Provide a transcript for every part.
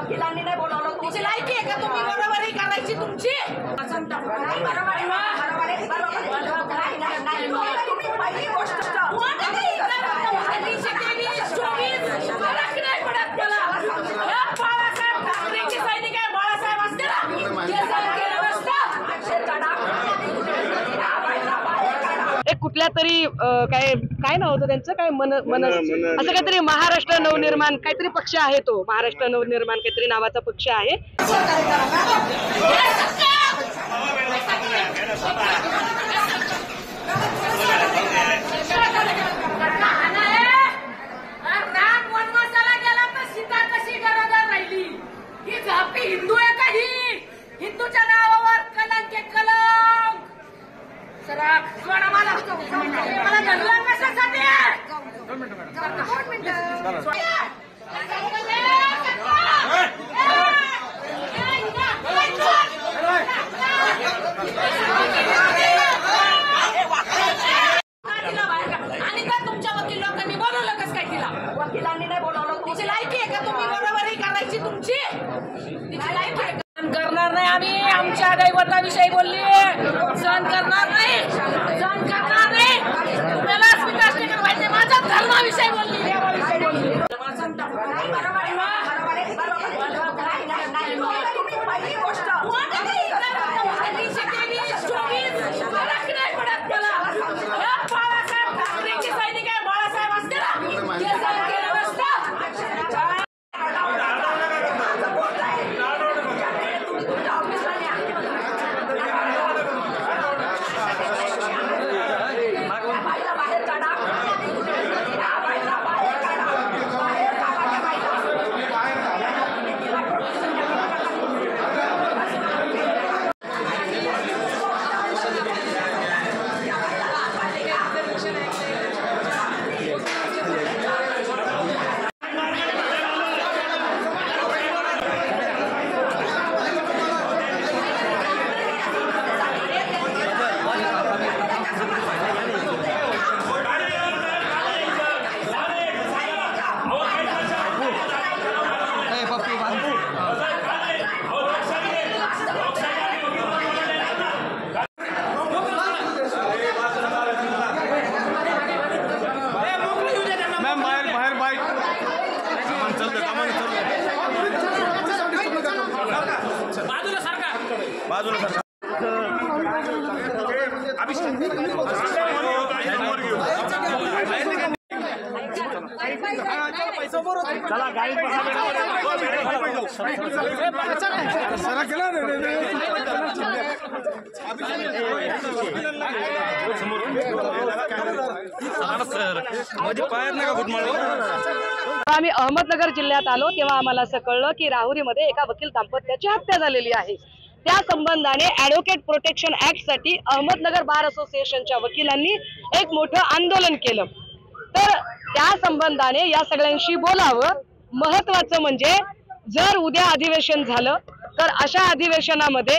वकिलांनी नाही बोलावलं. तुमची लायकी आहे का तुम्ही बरोबरी करायची तुमची? पहिली गोष्ट कुठल्या तरी काय नाव होतं त्यांचं, काय असं काहीतरी महाराष्ट्र नवनिर्माण काहीतरी पक्ष आहे, तो महाराष्ट्र नवनिर्माण काहीतरी नावाचा पक्ष आहे. हिंदू आहे का? ही हिंदूच्या नावावर कलंक आहे, कलंक. मला धरलं कशासाठी? आणि का तुमच्या वकील लोकांनी बोलवलं कसं काय तिला? वकिलांनी नाही बोलावलं. तुमची लायकी आहे का तुम्ही बरोबरी करायची तुमची? तिची लायकी आहे? करणार नाही आम्ही. आमच्या दैवताविषयी बोलली, सहन करणार नाही, सहन करणार नाही. तुम्हाला विकास पाहिजे. माझ्या धर्माविषयी बोलली, देवाविषयी बोलली. पहिली गोष्ट नाही पडत मला. बाळासाहेब ठाकरेंची सैनिक आहे, बाळासाहेब असते ना. आम्ही अहमदनगर जिल्ह्यात आलो तेव्हा आम्हाला असं कळलं की राहुरीमध्ये एका वकील दाम्पत्याची हत्या झालेली आहे. त्या संबंधाने ॲडव्होकेट प्रोटेक्शन ऍक्ट साठी अहमदनगर बार असोसिएशनच्या वकिलांनी एक मोठं आंदोलन केलं. तर त्या संबंधाने या सगळ्यांशी बोलावं. महत्वाचं म्हणजे जर उद्या अधिवेशन झालं तर अशा अधिवेशनामध्ये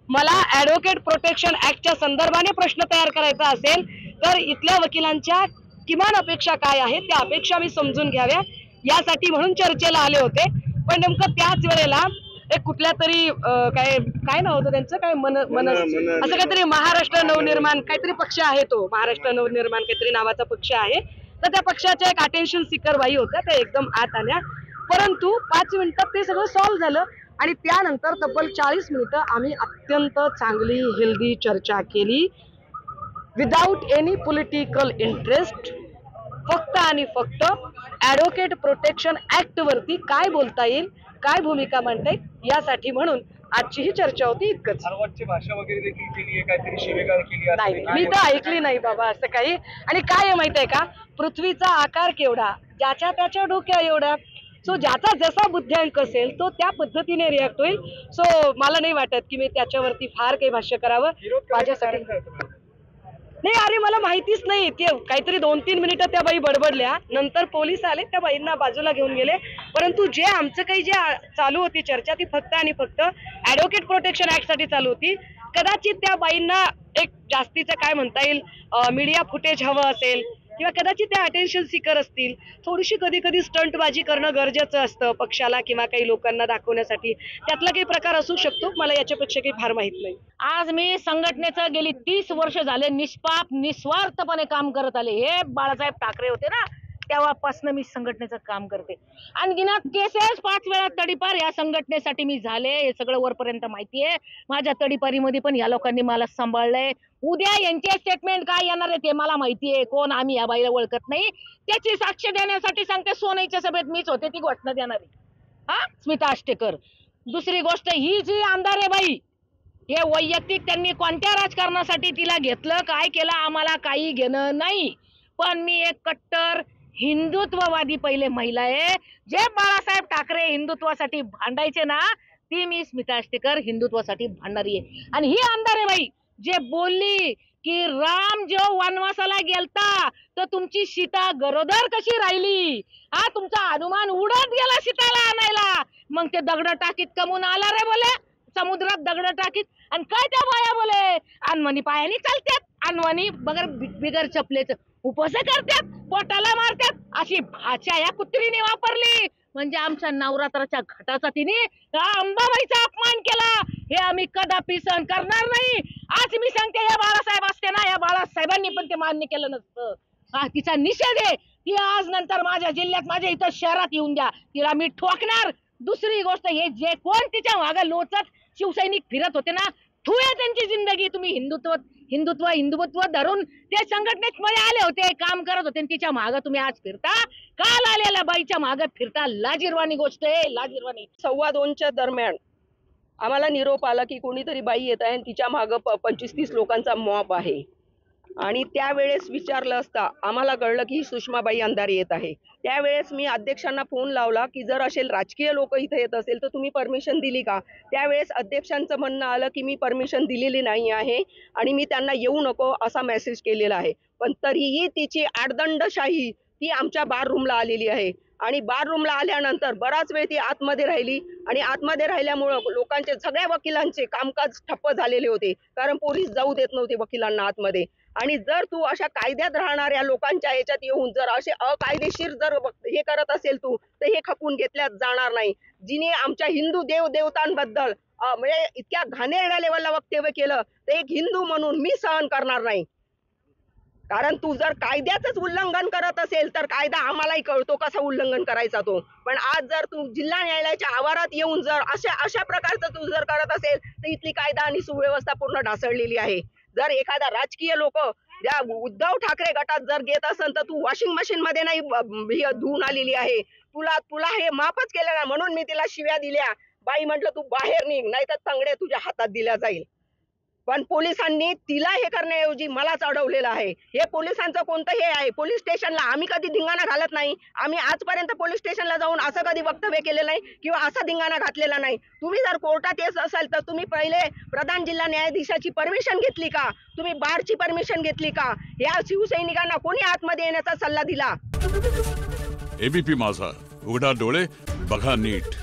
मला ॲडव्होकेट प्रोटेक्शन ऍक्टच्या संदर्भाने प्रश्न तयार करायचा असेल तर इथल्या वकिलांच्या किमान अपेक्षा काय आहेत त्या अपेक्षा मी समजून घ्याव्या यासाठी म्हणून चर्चेला आले होते. पण नेमकं त्याच वेळेला एक कुठल्या तरी काय नाव होतं त्यांचं, काय असं काहीतरी महाराष्ट्र नवनिर्माण काहीतरी पक्ष आहे, तो महाराष्ट्र नवनिर्माण काहीतरी नावाचा पक्ष आहे. तर त्या पक्षाच्या एक अटेन्शन सिकर बाई होत्या, त्या एकदम आत आल्या. परंतु 5 मिनिटात ते सगळं सॉल्व्ह झालं आणि त्यानंतर तब्बल 40 मिनिटं आम्ही अत्यंत चांगली हेल्दी चर्चा केली विदाउट एनी पॉलिटिकल इंटरेस्ट. फक्त आणि फक्त ॲडव्होकेट प्रोटेक्शन ऍक्ट वरती काय बोलता येईल, काय भूमिका मांडता येईल यासाठी म्हणून आजची ही चर्चा होती. इतकंच. सर्वांची भाषा वगैरे देखील केली आहे, काहीतरी शिवेगाळ केली नाही, मी तर ऐकली नाही बाबा असं काही. आणि काय आहे माहितीये का, पृथ्वीचा आकार केवढा, ज्याच्या त्याच्या डोक्या एवढा. सो ज्याचा जसा बुद्ध्यांक असेल तो त्या पद्धतीने रिॲक्ट होईल. सो मला नाही वाटत की मी त्याच्यावरती फार काही भाष्य करावं माझ्यासाठी. नाही अरे मला माहितीच नाही. ते काहीतरी 2-3 मिनिटं त्या बाई बडबडल्या, नंतर पोलीस आले, त्या बाईंना बाजूला घेऊन गेले. परंतु जे आमचं काही जे चालू होती चर्चा ती फक्त आणि फक्त ॲडव्होकेट प्रोटेक्शन ऍक्ट साठी चालू होती. कदाचित त्या बाईंना एक जास्तीचं काय म्हणता येईल मीडिया फुटेज हवं असेल किंवा कदाचित त्या अटेन्शन सीकर असतील. थोडीशी कधी कधी स्टंटबाजी करणं गरजेचं असतं पक्षाला किंवा काही लोकांना दाखवण्यासाठी. त्यातला काही प्रकार असू शकतो, मला याच्यापेक्षा काही फार माहित नाही. आज मी संघटनेचं गेली 30 वर्ष झाले निष्पाप निस्वार्थपणे काम करत आले. हे बाळासाहेब ठाकरे होते ना, तेव्हापासून मी संघटनेचं काम करते. अनगिनत केसेस 5 वेळा तडीपार या संघटनेसाठी मी झाले. हे सगळं वरपर्यंत माहिती आहे. माझ्या तडीपारीमध्ये पण या लोकांनी मला सांभाळलंय. उद्या यांचे स्टेटमेंट काय येणार आहे ते मला माहिती आहे. कोण आम्ही या बाईला ओळखत नाही. त्याची साक्ष देण्यासाठी सांगते, सोनईच्या सभेत मीच होते ती घोषणा देणारी, हा स्मिता आष्टेकर. दुसरी गोष्ट, ही जी आमदार आहे बाई, हे वैयक्तिक त्यांनी कोणत्या राजकारणासाठी तिला घेतलं, काय केलं, आम्हाला काही घेणं नाही. पण मी एक कट्टर हिंदुत्ववादी पहिले महिला आहे. जे बाळासाहेब ठाकरे हिंदुत्वासाठी भांडायचे ना, ती मी स्मिता आष्टेकर हिंदुत्वासाठी भांडणारी आहे. आणि ही आमदार आहे बाई जे बोलली की राम जो वनवासाला गेलता तर तुमची सीता गरोदर कशी राहिली, हा तुमचा हनुमान उडत गेला सीताला आणायला, मग ते दगड टाकीत कमून आला रे बोले, समुद्रात दगड टाकीत. आणि काय त्या बाया बोले, अनवणी पायानी चालतात, अनवणी बिगर चपलेच उपवास करतात, पोटाला मारतात. अशी भाषा या कुत्रीने वापरली म्हणजे आमच्या नवरात्राच्या घटाचा तिने अंबाबाईचा अपमान केला. हे आम्ही कदापि सहन करणार नाही. आज मी सांगते, या बाळासाहेब असते ना, या बाळासाहेबांनी पण ते मान्य केलं नसतं. हा तिचा निषेध आहे. ती आज नंतर माझ्या जिल्ह्यात, माझ्या इथं शहरात येऊन द्या, तिला मी ठोकणार. दुसरी गोष्ट, हे जे कोण तिच्या मागे लोचत शिवसैनिक फिरत होते ना, ठुये त्यांची जिंदगी. तुम्ही हिंदुत्व धरून ते संघटनेत मध्ये आले होते, काम करत होते, तिच्या मागे तुम्ही आज फिरता. काल आलेल्या बाईच्या मागे फिरता. लाजिरवाणी गोष्ट आहे, लाजिरवाणी. 2:15च्या दरम्यान आम्हाला निरोप आला की कोणीतरी बाई येत आहे आणि तिच्या मागं 25-30 लोकांचा मॉब आहे. आणि त्यावेळेस विचारलं असता आम्हाला कळलं की सुषमाबाई अंधारे येत आहे. त्यावेळेस मी अध्यक्षांना फोन लावला की जर असे राजकीय लोक इथे येत असेल तर तुम्ही परमिशन दिली का. त्यावेळेस अध्यक्षांचं म्हणणं आलं की मी परमिशन दिलेली नाही आहे आणि मी त्यांना येऊ नको असा मेसेज केलेला आहे. पण तरीही तिची आडदंडशाही ती आमच्या बार रूमला आलेली आहे. आणि बार रूमला आल्यानंतर बराच वेळ ती आतमध्ये राहिली आणि आतमध्ये राहिल्यामुळं लोकांचे, सगळ्या वकिलांचे कामकाज ठप्प झालेले होते, कारण पोलीस जाऊ देत नव्हते वकिलांना आतमध्ये. आणि जर तू अशा कायद्यात राहणाऱ्या लोकांच्या याच्यात येऊन जर असे अकायदेशीर जर हे करत असेल तू, तर हे खपून घेतल्यात जाणार नाही. जिने आमच्या हिंदू देवदेवतांबद्दल म्हणजे इतक्या घाणेरड्या लेवलला वक्तव्य केलं, तर एक हिंदू म्हणून मी सहन करणार नाही. कारण तू जर कायद्याचंच उल्लंघन करत असेल तर कायदा आम्हालाही कळतो कसा उल्लंघन करायचा तो. पण आज जर तू जिल्हा न्यायालयाच्या आवारात येऊन जर अशा प्रकारचं तू जर करत असेल तर इथली कायदा आणि सुव्यवस्था पूर्ण ढासळलेली आहे. जर एखादा राजकीय लोक ज्या उद्धव ठाकरे गटात जर घेत असेल तर तू वॉशिंग मशीन मध्ये नाही धुवून आलेली आहे. तुला हे माफच केलं ना, म्हणून मी तिला शिव्या दिल्या. बाई म्हटलं तू बाहेर निघ, नाही तर तंगडे तुझ्या हातात दिल्या जाईल. पण पोलिसांनी तिला हे करण्याऐवजी मलाच अडवलेलं आहे. हे पोलिसांचं कोणतं हे आहे. पोलीस स्टेशनला आम्ही कधी धिंगाणा घालत नाही. आम्ही आजपर्यंत पोलीस स्टेशनला जाऊन असं कधी वक्तव्य केलेलं नाही किंवा असा धिंगाणा घातलेला नाही. तुम्ही जर कोर्टात येत असाल तर तुम्ही पहिले प्रधान जिल्हा न्यायाधीशाची परमिशन घेतली का, तुम्ही बारची परमिशन घेतली का, या शिवसैनिकांना कोणी आतमध्ये येण्याचा सल्ला दिला. एबीपी माझा, उघडा डोळे बघा नीट.